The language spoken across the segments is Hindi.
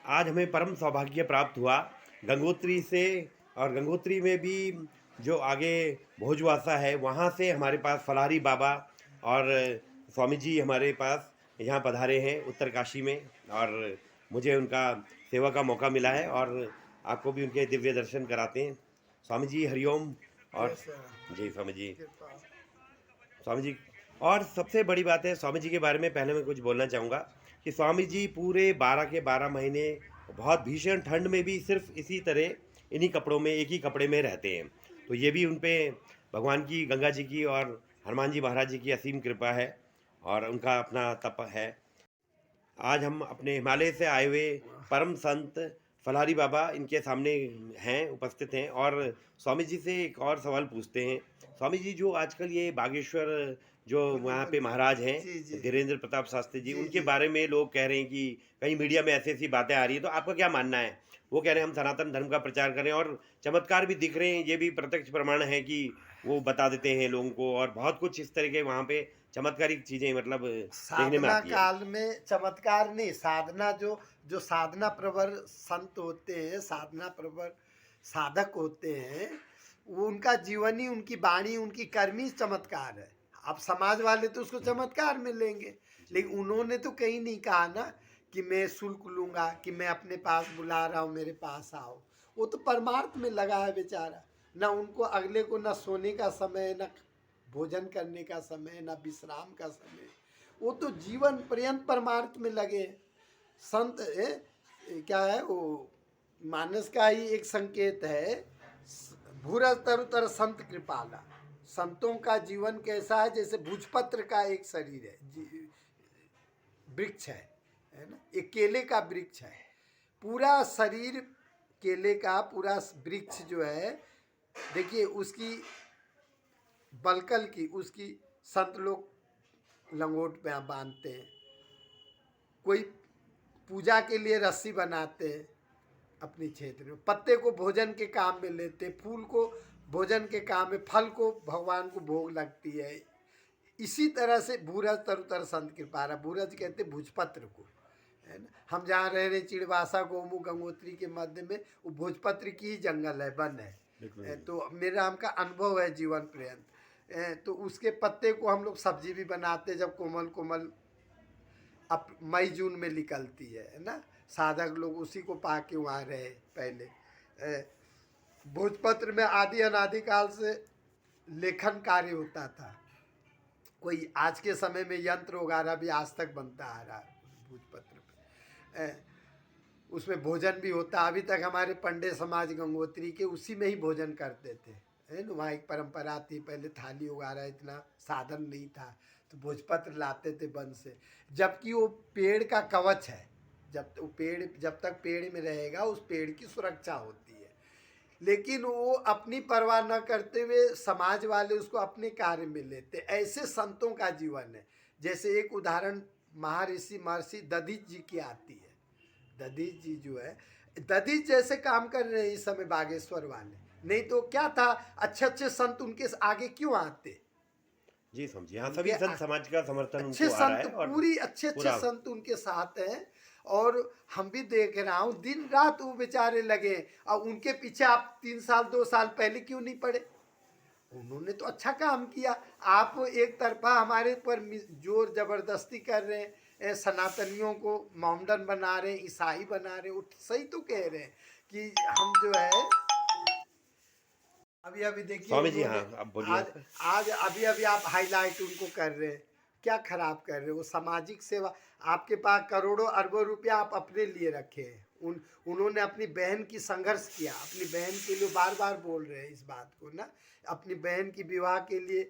आज हमें परम सौभाग्य प्राप्त हुआ गंगोत्री से। और गंगोत्री में भी जो आगे भोजवासा है वहाँ से हमारे पास फलारी बाबा और स्वामी जी हमारे पास यहाँ पधारे हैं उत्तरकाशी में। और मुझे उनका सेवा का मौका मिला है और आपको भी उनके दिव्य दर्शन कराते हैं। स्वामी जी हरिओम। जय और श्री राम। जी स्वामी जी। कृपा। स्वामी जी, और सबसे बड़ी बात है स्वामी जी के बारे में पहले मैं कुछ बोलना चाहूँगा कि स्वामी जी पूरे 12 के 12 महीने बहुत भीषण ठंड में भी सिर्फ इसी तरह इन्हीं कपड़ों में, एक ही कपड़े में रहते हैं। तो ये भी उन पे भगवान की, गंगा जी की और हनुमान जी महाराज जी की असीम कृपा है और उनका अपना तप है। आज हम अपने हिमालय से आए हुए परम संत फलारी बाबा इनके सामने हैं, उपस्थित हैं और स्वामी जी से एक और सवाल पूछते हैं। स्वामी जी, जो आजकल ये बागेश्वर जो बोलिए वहाँ पे बोलिए। महाराज हैं, जी जी धीरेन्द्र प्रताप शास्त्री जी, जी उनके जी। बारे में लोग कह रहे हैं कि कहीं मीडिया में ऐसी-ऐसी बातें आ रही हैं, तो आपका क्या मानना है? वो कह रहे हैं हम सनातन धर्म का प्रचार कर रहे हैं और चमत्कार भी दिख रहे हैं, ये भी प्रत्यक्ष प्रमाण है कि वो बता देते हैं लोगों को और बहुत कुछ इस तरह के वहाँ पे चमत्कारिक चीज़ें मतलब देखने में साधना आती है। काल में चमत्कार नहीं, साधना जो जो साधना प्रवर संत होते हैं, साधना प्रवर साधक होते हैं, वो उनका जीवन ही, उनकी वाणी, उनकी करनी चमत्कार है। अब समाज वाले तो उसको चमत्कार में लेंगे, लेकिन उन्होंने तो कहीं नहीं कहा ना कि मैं शुल्क लूंगा, कि मैं अपने पास बुला रहा हूँ, मेरे पास आओ। वो तो परमार्थ में लगा है बेचारा। ना उनको अगले को ना सोने का समय, ना भोजन करने का समय, ना विश्राम का समय। वो तो जीवन पर्यंत परमार्थ में लगे हैं। संत क्या है वो, मानस का ही एक संकेत है, भूरा तरुतर संत कृपाला। संतों का जीवन कैसा है, जैसे भुजपत्र का एक शरीर है, वृक्ष है ना, एक केले का वृक्ष है, पूरा शरीर केले का, पूरा वृक्ष जो है, देखिए उसकी बलकल की, उसकी संत लोग लंगोट पे बांधते हैं, कोई पूजा के लिए रस्सी बनाते हैं अपने क्षेत्र में, पत्ते को भोजन के काम में लेते, फूल को भोजन के काम में, फल को भगवान को भोग लगती है। इसी तरह से भूरज तरुतर संत कृपारा, भूरज कहते भोजपत्र को, है ना। हम जहाँ रह रहे चिड़वासा गोमू गंगोत्री के मध्य में, वो भोजपत्र की ही जंगल है, वन है। तो मेरा हमका अनुभव है जीवन पर्यंत। तो उसके पत्ते को हम लोग सब्जी भी बनाते, जब कोमल कोमल अब मई जून में निकलती है ना, साधक लोग उसी को पा के वहाँ रहे पहले। भोजपत्र में आदि अनादि काल से लेखन कार्य होता था। कोई आज के समय में यंत्र वगैरह भी आज तक बनता आ रहा है भोजपत्र पे। उसमें भोजन भी होता, अभी तक हमारे पंडे समाज गंगोत्री के उसी में ही भोजन करते थे, है ना। वहाँ एक परंपरा थी, पहले थाली वगैरह इतना साधन नहीं था, तो भोजपत्र लाते थे वन से। जबकि वो पेड़ का कवच है, जब तक पेड़ में रहेगा उस पेड़ की सुरक्षा होती है। लेकिन वो अपनी परवाह न करते हुए समाज वाले उसको अपने कार्य में लेते, ऐसे संतों का जीवन है। जैसे एक उदाहरण महर्षि महर्षि दधीच जी की आती है। दधीच जी जो है, दधीच जैसे काम कर रहे हैं इस समय बागेश्वर वाले, नहीं तो क्या था, अच्छे अच्छे संत उनके आगे क्यों आते। जी समझिए, हाँ, सभी उनके संत समाज का समर्थन अच्छे उनको आ रहा संत, है और पूरी अच्छे अच्छे पूरा संत उनके साथ हैं। और हम भी देख रहा हूँ दिन रात वो बेचारे लगे, और उनके पीछे आप 3 साल 2 साल पहले क्यों नहीं पड़े। उन्होंने तो अच्छा काम किया। आप एक तरफा हमारे पर जोर जबरदस्ती कर रहे हैं, सनातनियों को मोमडन बना रहे हैं, ईसाई बना रहे हैं। वो सही तो कह रहे हैं कि हम जो है, अभी अभी देखिए स्वामी जी। उन्होंने, हाँ, अब बोलिए आज आप। आज अभी अभी आप हाईलाइट उनको कर रहे हैं, क्या खराब कर रहे हैं। वो सामाजिक सेवा, आपके पास करोड़ों अरबों रुपया आप अपने लिए रखे हैं। उन्होंने अपनी बहन की संघर्ष किया, अपनी बहन के लिए बार बार बोल रहे हैं इस बात को ना, अपनी बहन की विवाह के लिए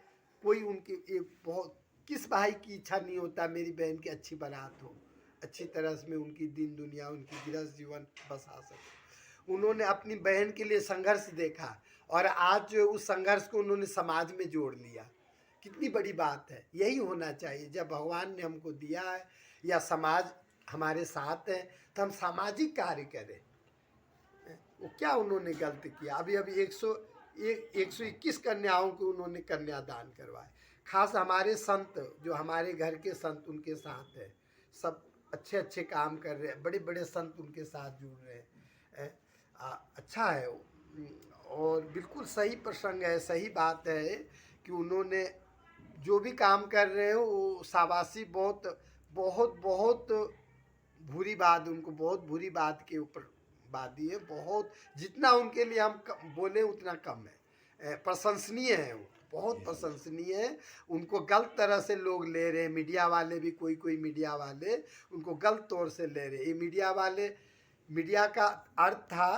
कोई उनकी एक बहुत, किस भाई की इच्छा नहीं होता मेरी बहन की अच्छी बारात हो, अच्छी तरह से मैं उनकी दिन दुनिया, उनकी गृहस्थ जीवन बसा सकूँ। उन्होंने अपनी बहन के लिए संघर्ष देखा, और आज जो उस संघर्ष को उन्होंने समाज में जोड़ लिया। कितनी बड़ी बात है। यही होना चाहिए, जब भगवान ने हमको दिया है या समाज हमारे साथ है, तो हम सामाजिक कार्य करें। वो क्या उन्होंने गलत किया। अभी अभी 121 कन्याओं को उन्होंने कन्यादान करवाए। खास हमारे संत, जो हमारे घर के संत उनके साथ है, सब अच्छे अच्छे काम कर रहे हैं, बड़े बड़े संत उनके साथ जुड़ रहे हैं। अच्छा है वो। और बिल्कुल सही प्रसंग है, सही बात है कि उन्होंने जो भी काम कर रहे हो वो शाबाशी, बहुत बहुत बहुत बुरी बात, उनको बहुत बुरी बात के ऊपर बात दी है। बहुत, जितना उनके लिए हम बोले उतना कम है। प्रशंसनीय है वो, बहुत प्रशंसनीय है। उनको गलत तरह से लोग ले रहे हैं, मीडिया वाले भी, कोई कोई मीडिया वाले उनको गलत तौर से ले रहे हैं। ये मीडिया वाले, मीडिया का अर्थ था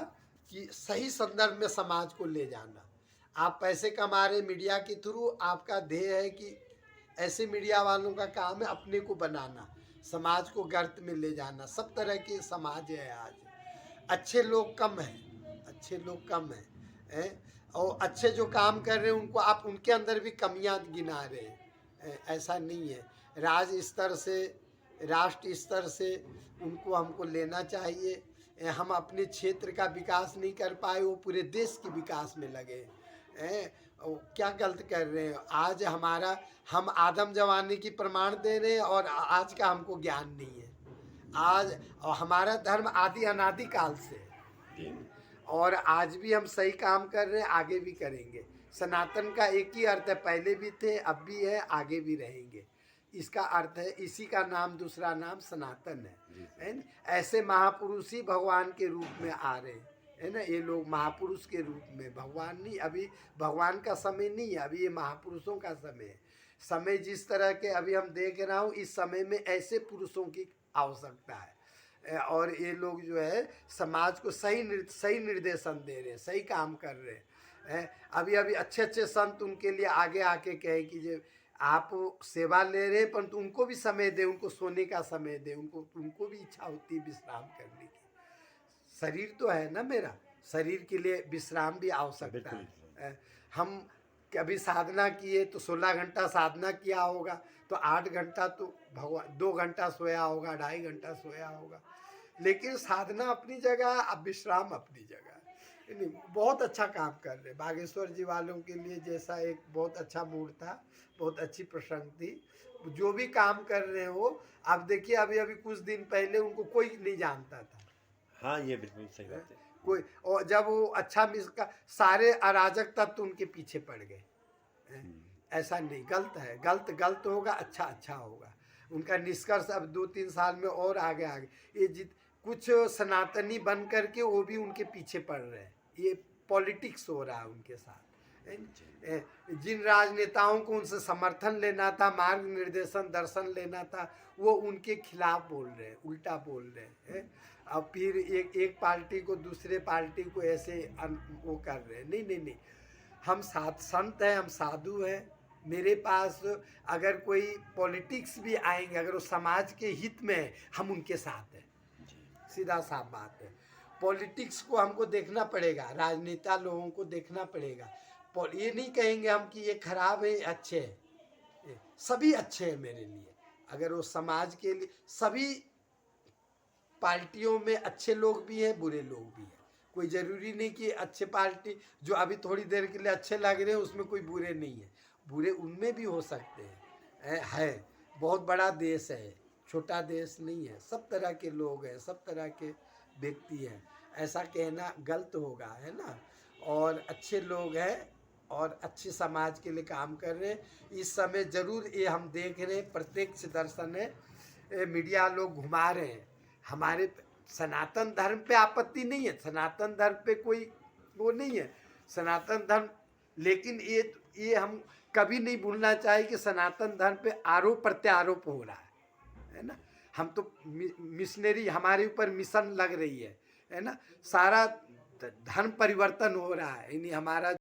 कि सही संदर्भ में समाज को ले जाना। आप पैसे कमा रहे मीडिया के थ्रू, आपका ध्येय है कि ऐसे मीडिया वालों का काम है अपने को बनाना, समाज को गर्त में ले जाना। सब तरह के समाज है आज। अच्छे लोग कम हैं, अच्छे लोग कम हैं, और अच्छे जो काम कर रहे हैं उनको आप उनके अंदर भी कमियां गिना रहे हैं। ऐसा नहीं है। राज्य स्तर से, राष्ट्र स्तर से उनको हमको लेना चाहिए। हम अपने क्षेत्र का विकास नहीं कर पाए, वो पूरे देश के विकास में लगे हैं। क्या गलत कर रहे हैं? आज हमारा, हम आदम जमाने की प्रमाण दे रहे हैं और आज का हमको ज्ञान नहीं है। आज हमारा धर्म आदि अनादि काल से है, और आज भी हम सही काम कर रहे हैं, आगे भी करेंगे। सनातन का एक ही अर्थ है, पहले भी थे, अब भी है, आगे भी रहेंगे। इसका अर्थ है, इसी का नाम, दूसरा नाम सनातन है न? ऐसे महापुरुष ही भगवान के रूप में आ रहे है ना। ये लोग महापुरुष के रूप में, भगवान नहीं। अभी भगवान का समय नहीं है, अभी ये महापुरुषों का समय है। समय जिस तरह के अभी हम देख रहा हूँ, इस समय में ऐसे पुरुषों की आवश्यकता है। और ये लोग जो है समाज को सही निर्देशन दे रहे हैं, सही काम कर रहे हैं। अभी अभी अच्छे अच्छे संत उनके लिए आगे आके कहे कि जो आप सेवा ले रहे हैं, परंतु उनको भी समय दे, उनको सोने का समय दे, उनको भी इच्छा होती है विश्राम करने की। शरीर तो है ना मेरा, शरीर के लिए विश्राम भी आवश्यकता है। हम कभी साधना किए तो 16 घंटा साधना किया होगा, तो 8 घंटा तो भगवान, 2 घंटा सोया होगा, 2.5 घंटा सोया होगा। लेकिन साधना अपनी जगह, अब विश्राम अपनी जगह। नहीं, बहुत अच्छा काम कर रहे। बागेश्वर जी वालों के लिए जैसा एक बहुत अच्छा मूड था, बहुत अच्छी प्रसंग थी। जो भी काम कर रहे हो, आप देखिए अभी अभी कुछ दिन पहले उनको कोई नहीं जानता था। हाँ, ये बिल्कुल सही बात है। कोई, और जब वो अच्छा का सारे अराजक तत्व उनके पीछे पड़ गए। ऐसा नहीं, गलत है, गलत गलत होगा, अच्छा अच्छा होगा। उनका निष्कर्ष अब 2-3 साल में और आगे आगे ये कुछ सनातनी बन करके वो भी उनके पीछे पड़ रहे हैं। ये पॉलिटिक्स हो रहा है उनके साथ। जिन राजनेताओं को उनसे समर्थन लेना था, मार्ग निर्देशन दर्शन लेना था, वो उनके खिलाफ बोल रहे हैं, उल्टा बोल रहे हैं। अब फिर एक पार्टी को दूसरे पार्टी को ऐसे वो कर रहे हैं। नहीं नहीं नहीं, हम संत हैं, हम साधु हैं। मेरे पास अगर कोई पॉलिटिक्स भी आएंगे, अगर वो समाज के हित में है, हम उनके साथ हैं। सीधा साफ बात है। पॉलिटिक्स को हमको देखना पड़ेगा, राजनेता लोगों को देखना पड़ेगा। ये नहीं कहेंगे हम कि ये खराब है, अच्छे है। सभी अच्छे हैं मेरे लिए। अगर वो समाज के लिए, सभी पार्टियों में अच्छे लोग भी हैं, बुरे लोग भी हैं। कोई ज़रूरी नहीं कि अच्छे पार्टी जो अभी थोड़ी देर के लिए अच्छे लग रहे हैं उसमें कोई बुरे नहीं है। बुरे उनमें भी हो सकते हैं। है बहुत बड़ा देश है, छोटा देश नहीं है। सब तरह के लोग हैं, सब तरह के व्यक्ति हैं। ऐसा कहना गलत होगा, है ना। और अच्छे लोग हैं और अच्छे समाज के लिए काम कर रहे हैं। इस समय ज़रूर ये हम देख रहे हैं, प्रत्यक्ष दर्शन है। मीडिया लोग घुमा रहे हैं। हमारे सनातन धर्म पे आपत्ति नहीं है, सनातन धर्म पे कोई वो नहीं है, सनातन धर्म। लेकिन ये हम कभी नहीं भूलना चाहिए कि सनातन धर्म पे आरोप प्रत्यारोप हो रहा है ना। हम तो मिशनरी, हमारे ऊपर मिशन लग रही है ना। सारा धर्म परिवर्तन हो रहा है, यानी हमारा